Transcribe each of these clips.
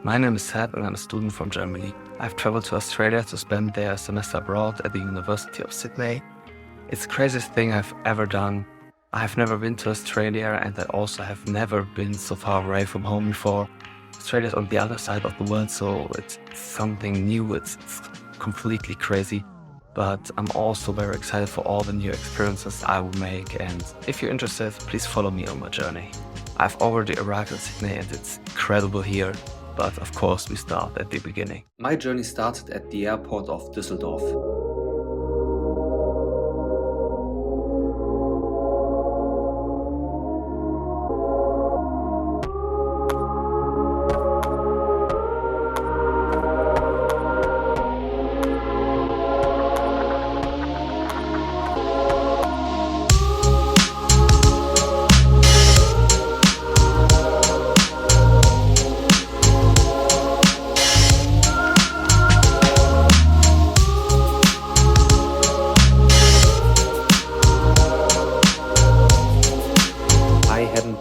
My name is Seth and I'm a student from Germany. I've traveled to Australia to spend there a semester abroad at the University of Sydney. It's the craziest thing I've ever done. I've never been to Australia and I also have never been so far away from home before. Australia's on the other side of the world, so it's something new, it's completely crazy. But I'm also very excited for all the new experiences I will make, and if you're interested, please follow me on my journey. I've already arrived in Sydney and it's incredible here, but of course we start at the beginning. My journey started at the airport of Düsseldorf.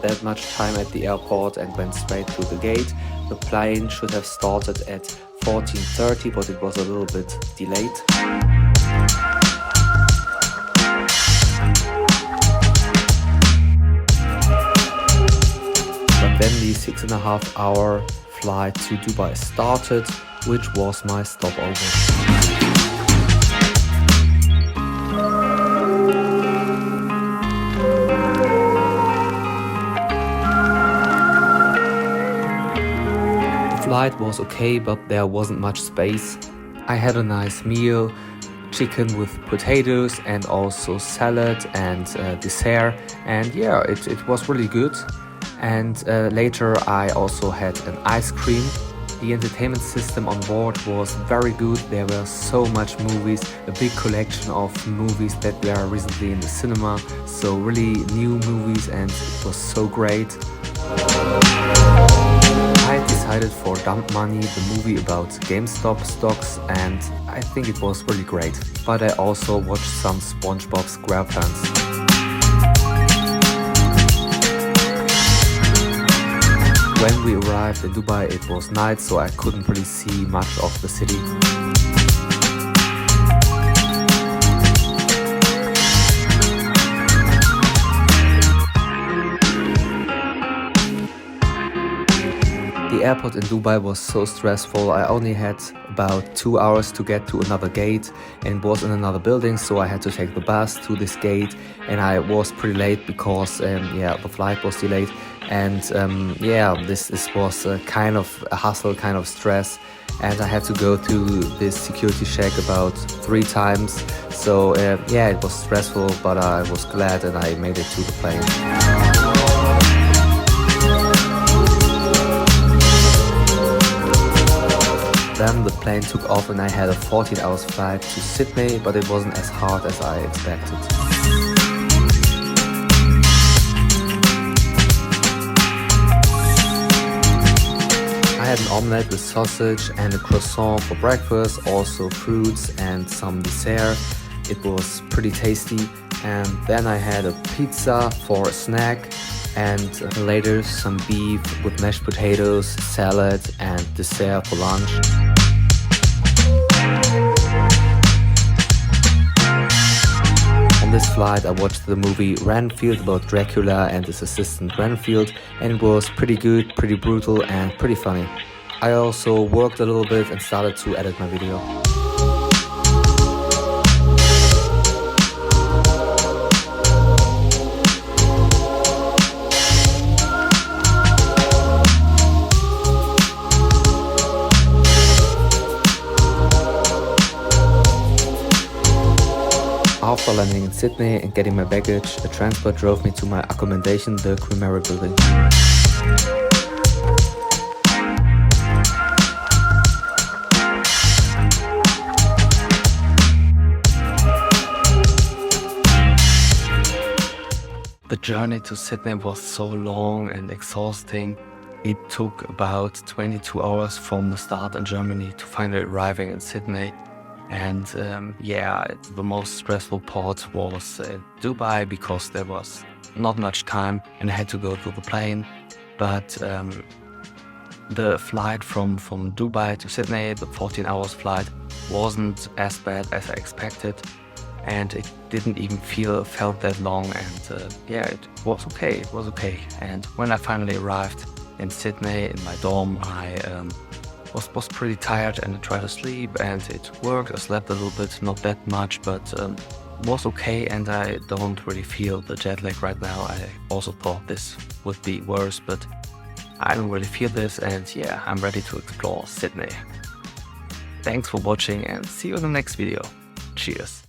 That much time at the airport and went straight through the gate. The plane should have started at 14:30, but it was a little bit delayed. But then the 6.5-hour flight to Dubai started, which was my stopover. The flight was okay, but there wasn't much space. I had a nice meal, chicken with potatoes and also salad and dessert, and yeah, it was really good. And later I also had an ice cream. The entertainment system on board was very good. There were so much movies, a big collection of movies that were recently in the cinema, so really new movies, and it was so great. I decided for Dump Money, the movie about GameStop stocks, and I think it was really great. But I also watched some SpongeBob SquarePants. When we arrived in Dubai, it was night, so I couldn't really see much of the city. The airport in Dubai was so stressful. I only had about 2 hours to get to another gate and was in another building, so I had to take the bus to this gate, and I was pretty late because the flight was delayed, and this was kind of a hustle, kind of stress, and I had to go through this security check about 3 times, so it was stressful, but I was glad and I made it to the plane. Then the plane took off and I had a 14-hour flight to Sydney, but it wasn't as hard as I expected. I had an omelette with sausage and a croissant for breakfast, also fruits and some dessert. It was pretty tasty. And then I had a pizza for a snack, and later some beef with mashed potatoes, salad and dessert for lunch. On this flight I watched the movie Renfield about Dracula and his assistant Renfield, and it was pretty good, pretty brutal and pretty funny. I also worked a little bit and started to edit my video. After landing in Sydney and getting my baggage, a transport drove me to my accommodation, the Emirates building. The journey to Sydney was so long and exhausting. It took about 22 hours from the start in Germany to finally arriving in Sydney. And the most stressful part was Dubai, because there was not much time and I had to go to the plane. But The flight from Dubai to Sydney, the 14 hours flight, wasn't as bad as I expected, and it didn't even felt that long, and yeah, it was okay. And when I finally arrived in Sydney in my dorm, I was pretty tired and I tried to sleep, and it worked. I slept a little bit, not that much, but was okay, and I don't really feel the jet lag right now. I also thought this would be worse, but I don't really feel this, and yeah, I'm ready to explore Sydney. Thanks for watching and see you in the next video. Cheers.